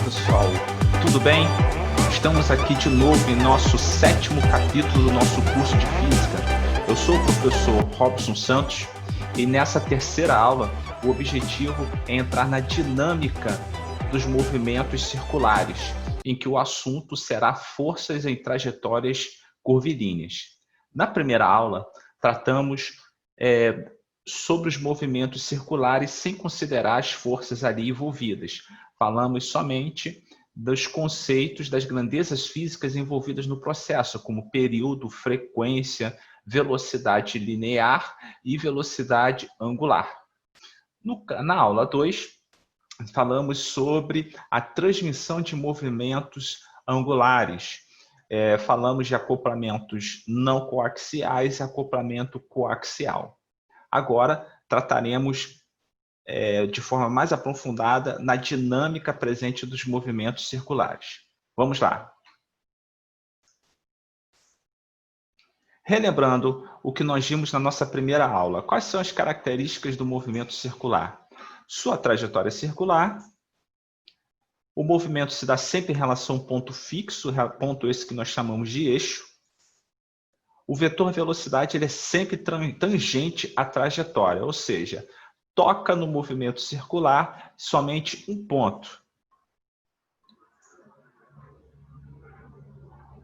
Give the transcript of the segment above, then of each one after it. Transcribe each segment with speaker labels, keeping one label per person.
Speaker 1: pessoal, tudo bem? Estamos aqui de novo em nosso 7º capítulo do nosso curso de Física. Eu sou o professor Robson Santos e nessa terceira aula o objetivo é entrar na dinâmica dos movimentos circulares, em que o assunto será forças em trajetórias curvilíneas. Na primeira aula, tratamos sobre os movimentos circulares sem considerar as forças ali envolvidas. Falamos somente dos conceitos das grandezas físicas envolvidas no processo, como período, frequência, velocidade linear e velocidade angular. Na aula 2, falamos sobre a transmissão de movimentos angulares. Falamos de acoplamentos não coaxiais e acoplamento coaxial. Agora, trataremos de forma mais aprofundada na dinâmica presente dos movimentos circulares. Vamos lá. Relembrando o que nós vimos na nossa primeira aula, quais são as características do movimento circular? Sua trajetória circular, o movimento se dá sempre em relação a um ponto fixo, ponto esse que nós chamamos de eixo. O vetor velocidade ele é sempre tangente à trajetória, ou seja, toca no movimento circular somente um ponto.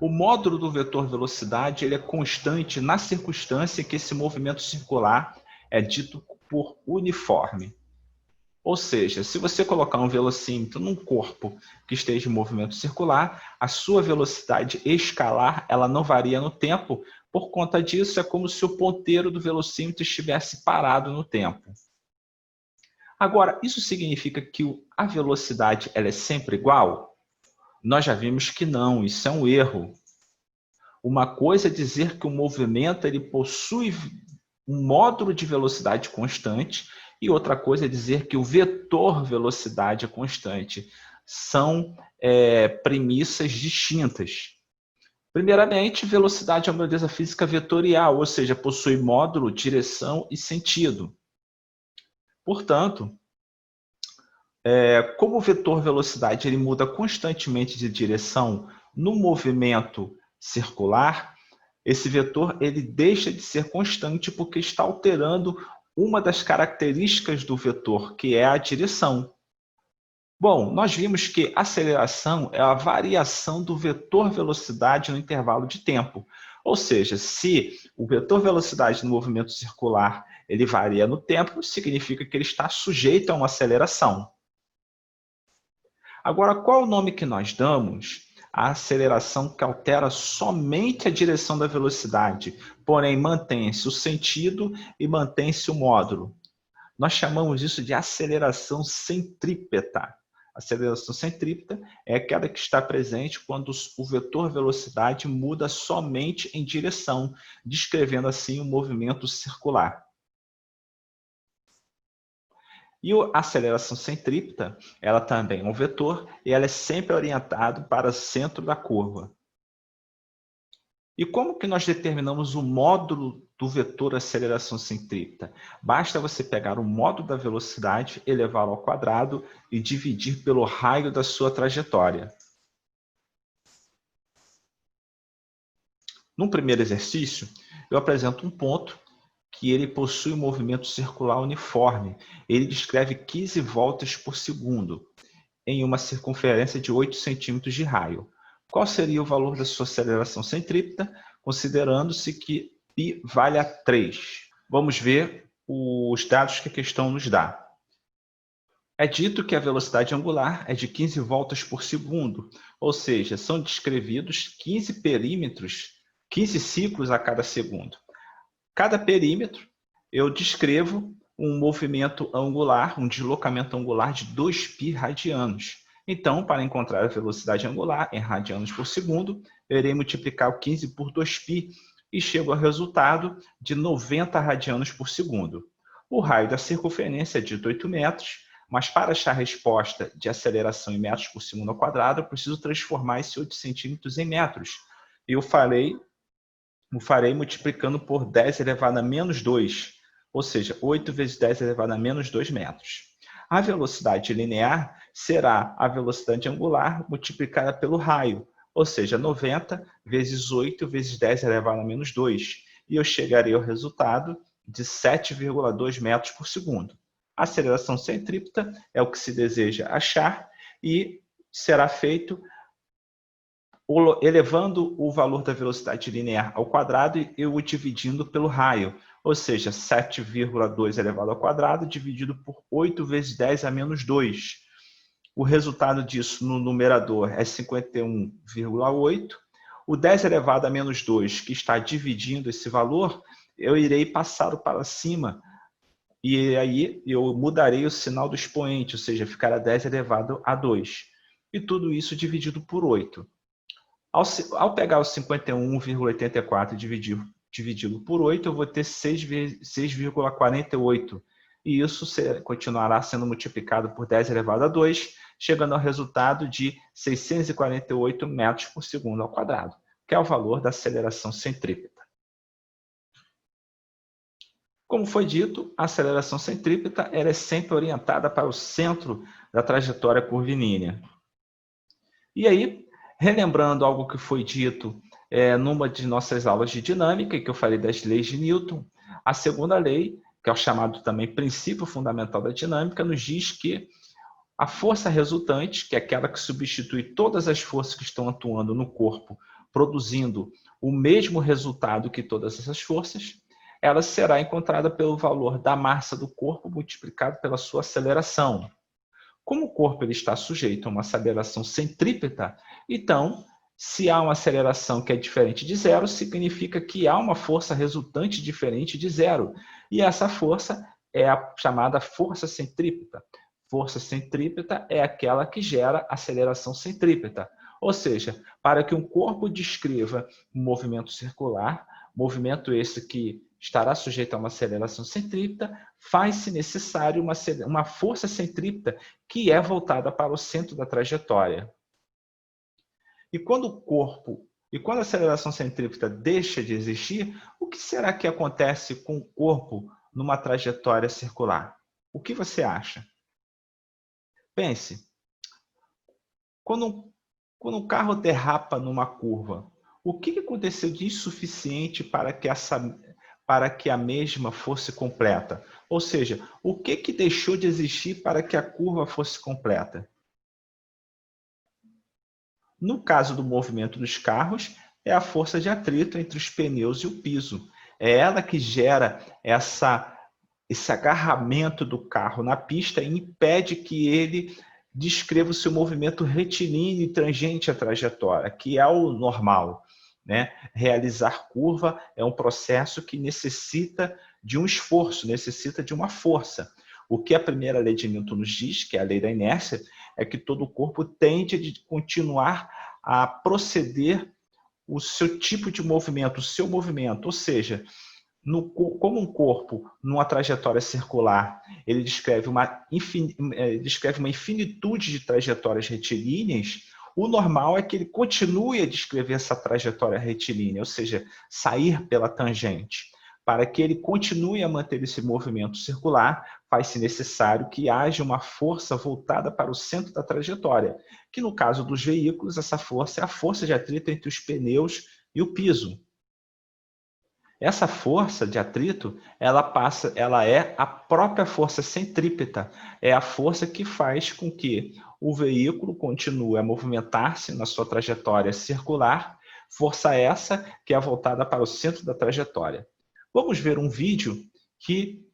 Speaker 1: O módulo do vetor velocidade ele é constante na circunstância que esse movimento circular é dito por uniforme. Ou seja, se você colocar um velocímetro num corpo que esteja em movimento circular, a sua velocidade escalar ela não varia no tempo. Por conta disso, é como se o ponteiro do velocímetro estivesse parado no tempo. Agora, isso significa que a velocidade ela é sempre igual? Nós já vimos que não, isso é um erro. Uma coisa é dizer que o movimento ele possui um módulo de velocidade constante e outra coisa é dizer que o vetor velocidade é constante. São premissas distintas. Primeiramente, velocidade é uma grandeza física vetorial, ou seja, possui módulo, direção e sentido. Portanto, como o vetor velocidade ele muda constantemente de direção no movimento circular, esse vetor ele deixa de ser constante porque está alterando uma das características do vetor, que é a direção. Bom, nós vimos que aceleração é a variação do vetor velocidade no intervalo de tempo. Ou seja, se o vetor velocidade no movimento circular ele varia no tempo, significa que ele está sujeito a uma aceleração. Agora, qual é o nome que nós damos à aceleração que altera somente a direção da velocidade, porém mantém-se o sentido e mantém-se o módulo? Nós chamamos isso de aceleração centrípeta. A aceleração centrípeta é aquela que está presente quando o vetor velocidade muda somente em direção, descrevendo assim o movimento circular. E a aceleração centrípeta, ela também é um vetor e ela é sempre orientada para o centro da curva. E como que nós determinamos o módulo do vetor aceleração centrípeta? Basta você pegar o módulo da velocidade, elevá-lo ao quadrado e dividir pelo raio da sua trajetória. No primeiro exercício, eu apresento um ponto que ele possui um movimento circular uniforme. Ele descreve 15 voltas por segundo em uma circunferência de 8 centímetros de raio. Qual seria o valor da sua aceleração centrípeta, considerando-se que π vale a 3? Vamos ver os dados que a questão nos dá. É dito que a velocidade angular é de 15 voltas por segundo, ou seja, são descrevidos 15 perímetros, 15 ciclos a cada segundo. Cada perímetro, eu descrevo um movimento angular, um deslocamento angular de 2π radianos. Então, para encontrar a velocidade angular em radianos por segundo, eu irei multiplicar o 15 por 2π e chego ao resultado de 90 radianos por segundo. O raio da circunferência é de 8 metros, mas para achar a resposta de aceleração em metros por segundo ao quadrado, eu preciso transformar esse 8 centímetros em metros. Eu farei multiplicando por 10 elevado a menos 2, ou seja, 8 vezes 10 elevado a menos 2 metros. A velocidade linear será a velocidade angular multiplicada pelo raio, ou seja, 90 vezes 8 vezes 10 elevado a menos 2. E eu chegarei ao resultado de 7,2 metros por segundo. A aceleração centrípeta é o que se deseja achar e será feito elevando o valor da velocidade linear ao quadrado e o dividindo pelo raio, ou seja, 7,2 elevado ao quadrado dividido por 8 vezes 10 a menos 2. O resultado disso no numerador é 51,8. O 10 elevado a menos 2, que está dividindo esse valor, eu irei passá-lo para cima e aí eu mudarei o sinal do expoente, ou seja, ficará 10 elevado a 2. E tudo isso dividido por 8. Ao pegar o 51,84 e dividi-lo por 8, eu vou ter 6,48. E isso continuará sendo multiplicado por 10 elevado a 2, chegando ao resultado de 648 metros por segundo ao quadrado, que é o valor da aceleração centrípeta. Como foi dito, a aceleração centrípeta ela é sempre orientada para o centro da trajetória curvilínea. E aí, relembrando algo que foi dito numa de nossas aulas de dinâmica, que eu falei das leis de Newton, a segunda lei, que é o chamado também princípio fundamental da dinâmica, nos diz que a força resultante, que é aquela que substitui todas as forças que estão atuando no corpo, produzindo o mesmo resultado que todas essas forças, ela será encontrada pelo valor da massa do corpo multiplicado pela sua aceleração. Como o corpo ele está sujeito a uma aceleração centrípeta, então, se há uma aceleração que é diferente de zero, significa que há uma força resultante diferente de zero. E essa força é a chamada força centrípeta. Força centrípeta é aquela que gera aceleração centrípeta. Ou seja, para que um corpo descreva um movimento circular, movimento esse que estará sujeito a uma aceleração centrípeta, faz-se necessário uma força centrípeta que é voltada para o centro da trajetória. E quando a aceleração centrípeta deixa de existir, o que será que acontece com o corpo numa trajetória circular? O que você acha? Pense, quando um carro derrapa numa curva, o que aconteceu de insuficiente para que a mesma fosse completa? Ou seja, o que deixou de existir para que a curva fosse completa? No caso do movimento dos carros, é a força de atrito entre os pneus e o piso. É ela que gera esse agarramento do carro na pista e impede que ele descreva o seu movimento retilíneo e tangente à trajetória, que é o normal, né? Realizar curva é um processo que necessita de um esforço, necessita de uma força. O que a primeira lei de Newton nos diz, que é a lei da inércia, é que todo o corpo tende a continuar a proceder o seu tipo de movimento, o seu movimento, ou seja, como um corpo numa trajetória circular, ele descreve uma infinitude de trajetórias retilíneas, o normal é que ele continue a descrever essa trajetória retilínea, ou seja, sair pela tangente. Para que ele continue a manter esse movimento circular, faz-se necessário que haja uma força voltada para o centro da trajetória, que no caso dos veículos, essa força é a força de atrito entre os pneus e o piso. Essa força de atrito, ela é a própria força centrípeta, é a força que faz com que o veículo continue a movimentar-se na sua trajetória circular, força essa que é voltada para o centro da trajetória. Vamos ver um vídeo que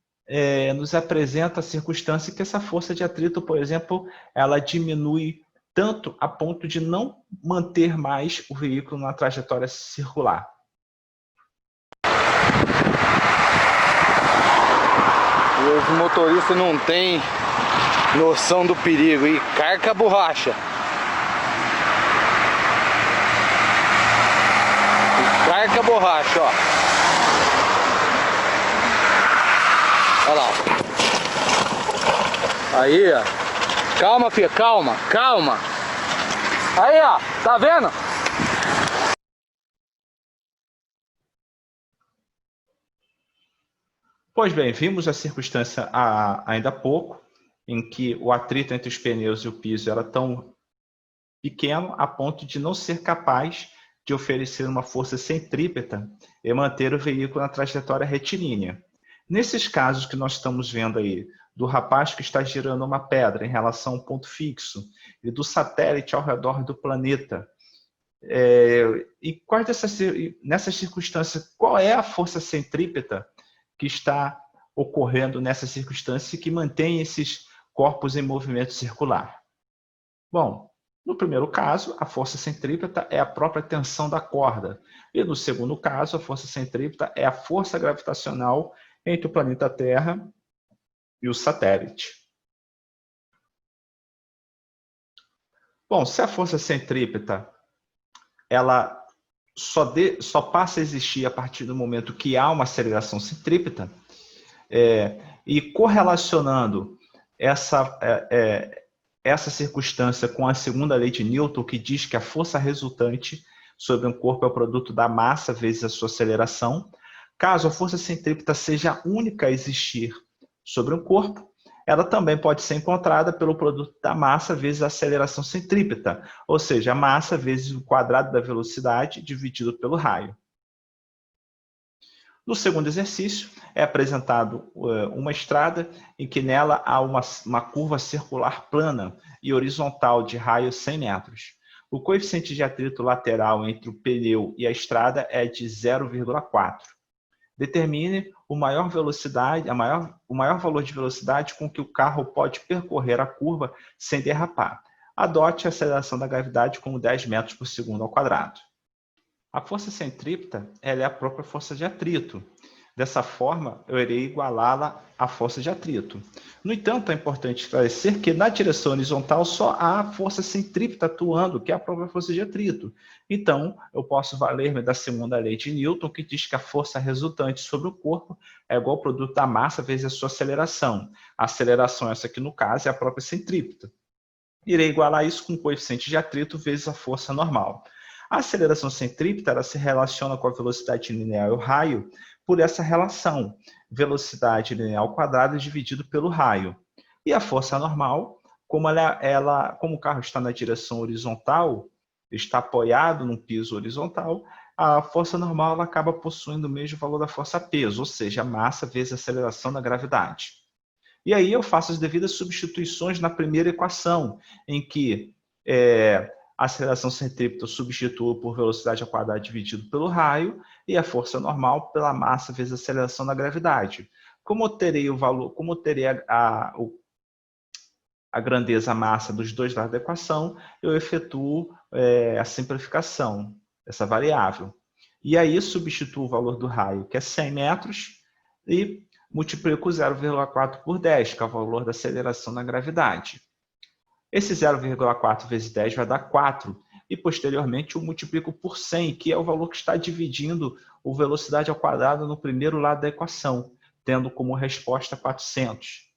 Speaker 1: nos apresenta a circunstância que essa força de atrito, por exemplo, ela diminui tanto a ponto de não manter mais o veículo na trajetória circular.
Speaker 2: Os motoristas não têm noção do perigo e carca a borracha. Carca a borracha, ó. Olha lá. Aí, ó. Calma, filha, calma, calma. Aí, ó, tá vendo?
Speaker 1: Pois bem, vimos a circunstância ainda há pouco em que o atrito entre os pneus e o piso era tão pequeno a ponto de não ser capaz de oferecer uma força centrípeta e manter o veículo na trajetória retilínea. Nesses casos que nós estamos vendo aí, do rapaz que está girando uma pedra em relação a um ponto fixo e do satélite ao redor do planeta, nessas circunstâncias, qual é a força centrípeta que está ocorrendo nessa circunstância e que mantém esses corpos em movimento circular? Bom, no primeiro caso, a força centrípeta é a própria tensão da corda. E no segundo caso, a força centrípeta é a força gravitacional entre o planeta Terra e o satélite. Bom, se a força centrípeta ela só passa a existir a partir do momento que há uma aceleração centrípeta, e correlacionando essa circunstância com a segunda lei de Newton, que diz que a força resultante sobre um corpo é o produto da massa vezes a sua aceleração, caso a força centrípeta seja a única a existir sobre um corpo, ela também pode ser encontrada pelo produto da massa vezes a aceleração centrípeta, ou seja, a massa vezes o quadrado da velocidade dividido pelo raio. No segundo exercício, é apresentado uma estrada em que nela há uma curva circular plana e horizontal de raio 100 metros. O coeficiente de atrito lateral entre o pneu e a estrada é de 0,4. Determine o maior valor de velocidade com que o carro pode percorrer a curva sem derrapar. Adote a aceleração da gravidade como 10 metros por segundo ao quadrado. A força centrípeta ela é a própria força de atrito. Dessa forma, eu irei igualá-la à força de atrito. No entanto, é importante esclarecer que na direção horizontal só há a força centrípeta atuando, que é a própria força de atrito. Então, eu posso valer-me da segunda lei de Newton, que diz que a força resultante sobre o corpo é igual ao produto da massa vezes a sua aceleração. A aceleração, essa aqui no caso, é a própria centrípeta. Irei igualar isso com o coeficiente de atrito vezes a força normal. A aceleração centrípeta ela se relaciona com a velocidade linear e o raio por essa relação, velocidade linear ao quadrado dividido pelo raio. E a força normal, como o carro está na direção horizontal, está apoiado num piso horizontal, a força normal ela acaba possuindo o mesmo valor da força-peso, ou seja, a massa vezes a aceleração da gravidade. E aí eu faço as devidas substituições na primeira equação, em que a aceleração centrípeta eu substituo por velocidade ao quadrado dividido pelo raio e a força normal pela massa vezes a aceleração da gravidade. Como eu terei a grandeza, a massa dos dois lados da equação, eu efetuo a simplificação dessa variável. E aí substituo o valor do raio, que é 100 metros, e multiplico 0,4 por 10, que é o valor da aceleração da gravidade. Esse 0,4 vezes 10 vai dar 4, e posteriormente eu multiplico por 100, que é o valor que está dividindo a velocidade ao quadrado no primeiro lado da equação, tendo como resposta 400.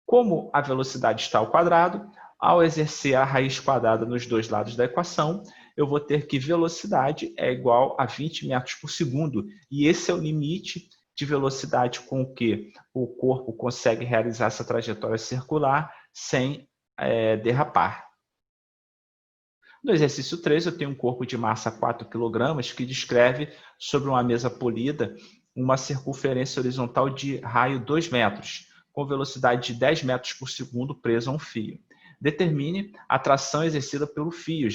Speaker 1: Como a velocidade está ao quadrado, ao exercer a raiz quadrada nos dois lados da equação, eu vou ter que velocidade é igual a 20 metros por segundo, e esse é o limite de velocidade com que o corpo consegue realizar essa trajetória circular sem derrapar. No exercício 3, eu tenho um corpo de massa 4 kg que descreve sobre uma mesa polida uma circunferência horizontal de raio 2 metros, com velocidade de 10 metros por segundo preso a um fio. Determine a tração exercida pelo fio.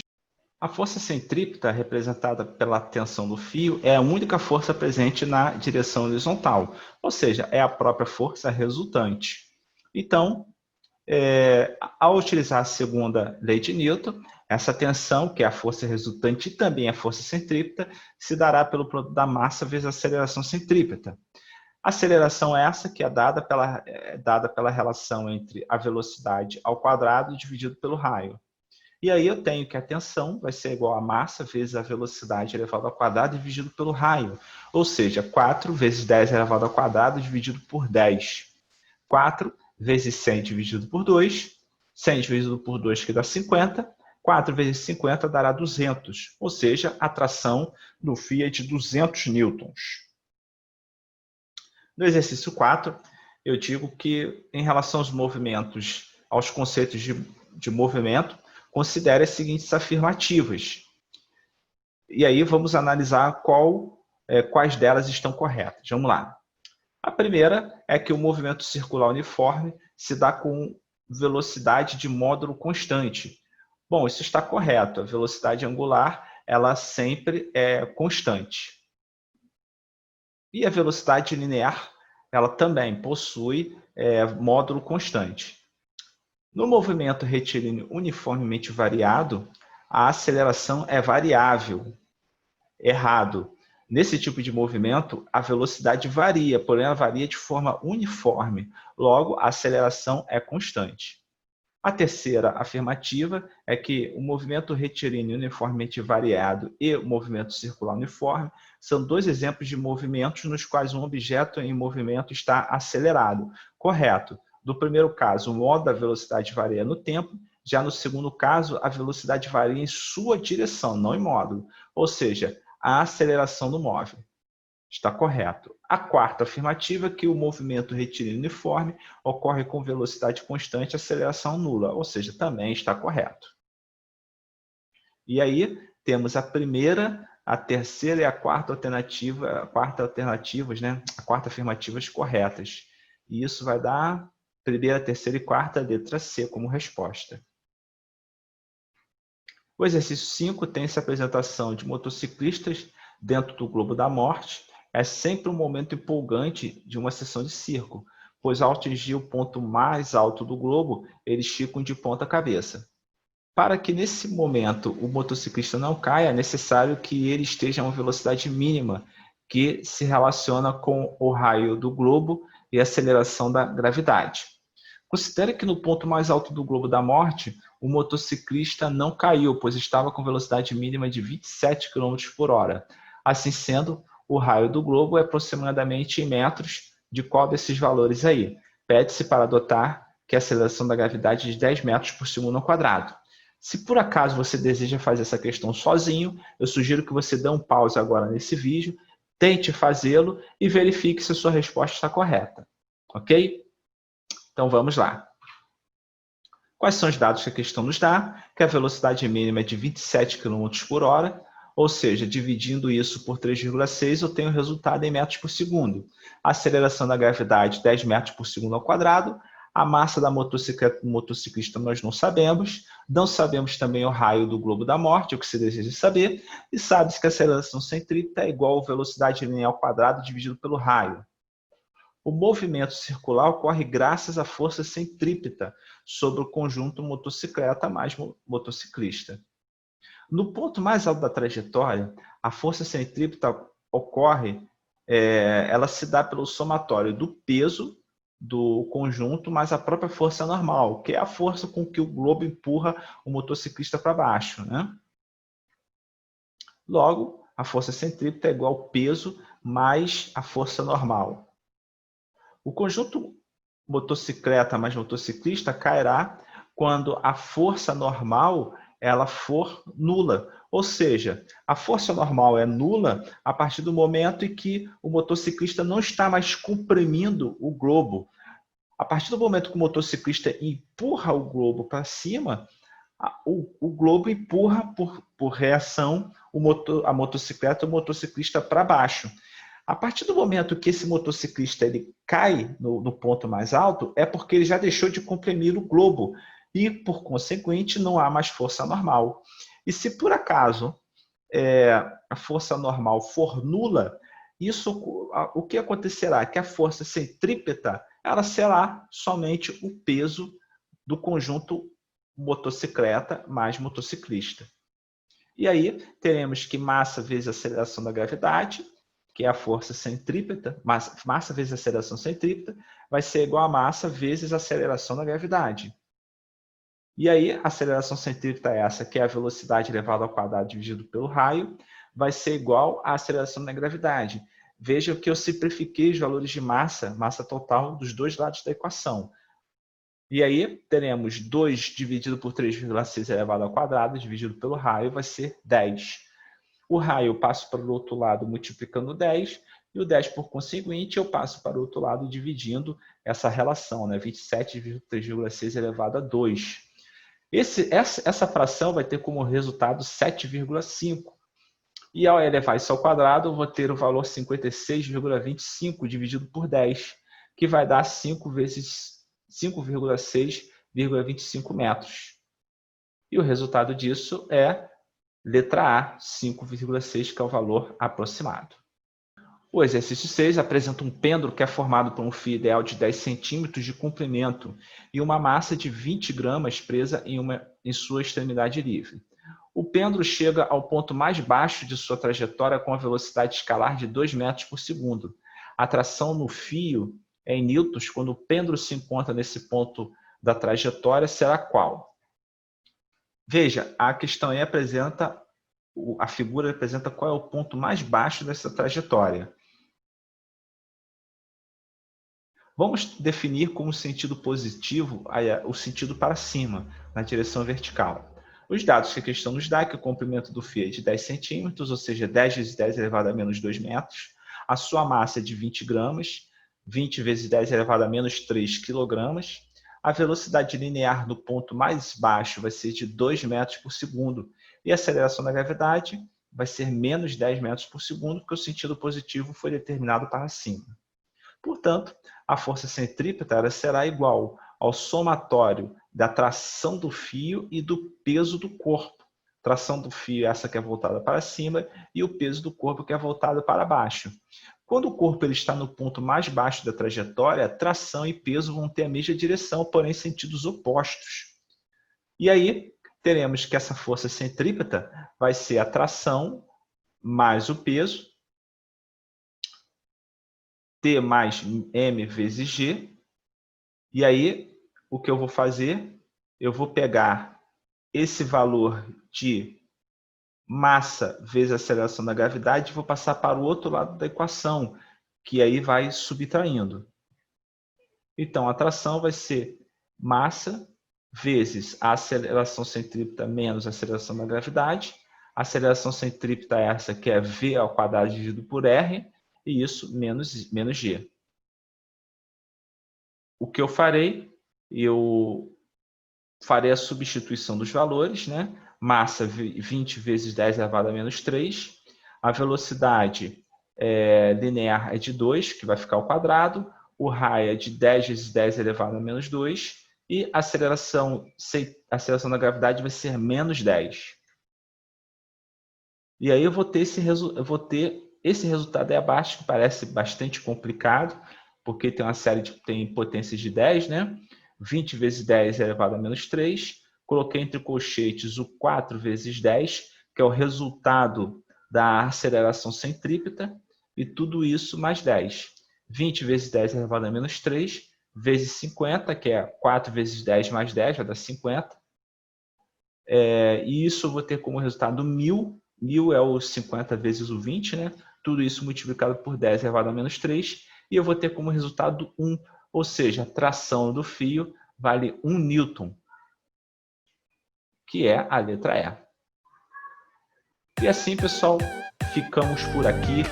Speaker 1: A força centrípeta, representada pela tensão do fio, é a única força presente na direção horizontal, ou seja, é a própria força resultante. Então, ao utilizar a segunda lei de Newton, essa tensão, que é a força resultante e também a força centrípeta, se dará pelo produto da massa vezes a aceleração centrípeta. A aceleração é essa que é dada pela relação entre a velocidade ao quadrado dividido pelo raio. E aí eu tenho que a tensão vai ser igual a massa vezes a velocidade elevado ao quadrado dividido pelo raio. Ou seja, 4 vezes 10 elevado ao quadrado dividido por 10. 4 vezes 100 dividido por 2. 100 dividido por 2 que dá 50. 4 vezes 50 dará 200. Ou seja, a tração do fio é de 200 newtons. No exercício 4, eu digo que, em relação aos movimentos, aos conceitos de movimento, considere as seguintes afirmativas. E aí vamos analisar quais delas estão corretas. Vamos lá. A primeira é que o movimento circular uniforme se dá com velocidade de módulo constante. Bom, isso está correto. A velocidade angular, ela sempre é constante. E a velocidade linear, ela também possui módulo constante. No movimento retilíneo uniformemente variado, a aceleração é variável. Errado. Nesse tipo de movimento, a velocidade varia, porém ela varia de forma uniforme. Logo, a aceleração é constante. A terceira afirmativa é que o movimento retilíneo uniformemente variado e o movimento circular uniforme são dois exemplos de movimentos nos quais um objeto em movimento está acelerado. Correto. No primeiro caso, o modo da velocidade varia no tempo. Já no segundo caso, a velocidade varia em sua direção, não em módulo. Ou seja, a aceleração do móvel. Está correto. A quarta afirmativa é que o movimento retilíneo uniforme ocorre com velocidade constante e aceleração nula, ou seja, também está correto. E aí temos a primeira, a terceira e a quarta alternativa, a quarta afirmativas corretas. E isso vai dar primeira, terceira e quarta letra C como resposta. O exercício 5 tem essa apresentação de motociclistas dentro do globo da morte. É sempre um momento empolgante de uma sessão de circo, pois ao atingir o ponto mais alto do globo, eles ficam de ponta cabeça. Para que nesse momento o motociclista não caia, é necessário que ele esteja a uma velocidade mínima, que se relaciona com o raio do globo e a aceleração da gravidade. Considere que no ponto mais alto do globo da morte, o motociclista não caiu, pois estava com velocidade mínima de 27 km por hora. Assim sendo, o raio do globo é aproximadamente em metros. De qual desses valores aí? Pede-se para adotar que a aceleração da gravidade é de 10 metros por segundo ao quadrado. Se por acaso você deseja fazer essa questão sozinho, eu sugiro que você dê um pause agora nesse vídeo, tente fazê-lo e verifique se a sua resposta está correta. Ok? Então vamos lá. Quais são os dados que a questão nos dá? Que a velocidade mínima é de 27 km por hora, ou seja, dividindo isso por 3,6, eu tenho o resultado em metros por segundo. A aceleração da gravidade, 10 metros por segundo ao quadrado. A massa da motocicleta do motociclista nós não sabemos. Não sabemos também o raio do globo da morte, o que se deseja saber. E sabe-se que a aceleração centrípeta é igual a velocidade linear ao quadrado dividido pelo raio. O movimento circular ocorre graças à força centrípeta sobre o conjunto motocicleta mais motociclista. No ponto mais alto da trajetória, a força centrípeta ocorre, ela se dá pelo somatório do peso do conjunto mais a própria força normal, que é a força com que o globo empurra o motociclista para baixo, né? Logo, a força centrípeta é igual ao peso mais a força normal. O conjunto motocicleta mais motociclista cairá quando a força normal ela for nula. Ou seja, a força normal é nula a partir do momento em que o motociclista não está mais comprimindo o globo. A partir do momento que o motociclista empurra o globo para cima, o globo empurra por reação a motocicleta ou o motociclista para baixo. A partir do momento que esse motociclista ele cai no ponto mais alto, é porque ele já deixou de comprimir o globo e, por conseguinte, não há mais força normal. E se por acaso a força normal for nula, o que acontecerá? Que a força centrípeta ela será somente o peso do conjunto motocicleta mais motociclista. E aí teremos que massa vezes a aceleração da gravidade, que é a força centrípeta, massa vezes a aceleração centrípeta, vai ser igual a massa vezes a aceleração da gravidade. E aí, a aceleração centrípeta é essa, que é a velocidade elevada ao quadrado dividido pelo raio, vai ser igual à aceleração da gravidade. Veja que eu simplifiquei os valores de massa total dos dois lados da equação. E aí, teremos 2 dividido por 3,6 elevado ao quadrado, dividido pelo raio, vai ser 10. O raio passa para o outro lado multiplicando 10, E o 10, por conseguinte, eu passo para o outro lado dividindo essa relação, né? 27,3,6 elevado a 2. Essa fração vai ter como resultado 7,5. E ao elevar isso ao quadrado, eu vou ter o valor 56,25 dividido por 10, que vai dar 5 vezes 5,6,25 metros. E o resultado disso é letra A, 5,6, que é o valor aproximado. O exercício 6 apresenta um pêndulo que é formado por um fio ideal de 10 centímetros de comprimento e uma massa de 20 gramas presa em sua extremidade livre. O pêndulo chega ao ponto mais baixo de sua trajetória com a velocidade escalar de 2 metros por segundo. A tração no fio é em newtons. Quando o pêndulo se encontra nesse ponto da trajetória, será qual? Veja, a questão aí apresenta, a figura apresenta qual é o ponto mais baixo dessa trajetória. Vamos definir como sentido positivo o sentido para cima, na direção vertical. Os dados que a questão nos dá é que o comprimento do fio é de 10 centímetros, ou seja, 10 vezes 10 elevado a menos 2 metros. A sua massa é de 20 gramas, 20 vezes 10 elevado a menos 3 quilogramas. A velocidade linear do ponto mais baixo vai ser de 2 metros por segundo. E a aceleração da gravidade vai ser menos 10 metros por segundo, porque o sentido positivo foi determinado para cima. Portanto, a força centrípeta será igual ao somatório da tração do fio e do peso do corpo. Tração do fio é essa que é voltada para cima e o peso do corpo que é voltado para baixo. Quando o corpo está no ponto mais baixo da trajetória, tração e peso vão ter a mesma direção, porém sentidos opostos. E aí, teremos que essa força centrípeta vai ser a tração mais o peso, T mais M vezes G. E aí, o que eu vou fazer? Eu vou pegar esse valor de massa vezes a aceleração da gravidade e vou passar para o outro lado da equação, que aí vai subtraindo. Então, a tração vai ser massa vezes a aceleração centrípeta menos a aceleração da gravidade. A aceleração centrípeta é essa, que é V ao quadrado dividido por R, e isso menos G. O que eu farei? Eu farei a substituição dos valores, né? Massa 20 vezes 10 elevado a menos 3. A velocidade linear é de 2, que vai ficar ao quadrado. O raio é de 10 vezes 10 elevado a menos 2. E a aceleração da gravidade vai ser menos 10. E aí eu vou ter esse resultado aí abaixo, que parece bastante complicado, porque tem uma série tem potências de 10, né? 20 vezes 10 elevado a menos 3. Coloquei entre colchetes o 4 vezes 10, que é o resultado da aceleração centrípeta, e tudo isso mais 10. 20 vezes 10 elevado a menos 3, vezes 50, que é 4 vezes 10 mais 10, vai dar 50. E isso eu vou ter como resultado 1000. 1000 é o 50 vezes o 20, né? Tudo isso multiplicado por 10 elevado a menos 3. E eu vou ter como resultado 1, ou seja, a tração do fio vale 1 newton, que é a letra E. E assim, pessoal, ficamos por aqui.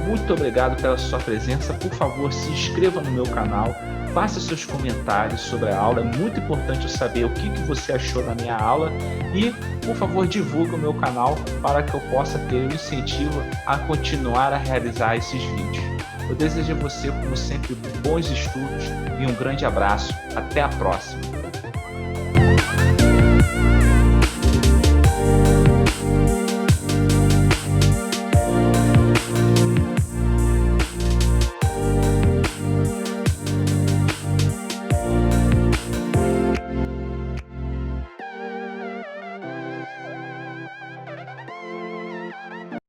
Speaker 1: Muito obrigado pela sua presença. Por favor, se inscreva no meu canal, faça seus comentários sobre a aula. É muito importante eu saber o que você achou da minha aula. E, por favor, divulgue o meu canal para que eu possa ter o incentivo a continuar a realizar esses vídeos. Eu desejo a você, como sempre, bons estudos e um grande abraço. Até a próxima!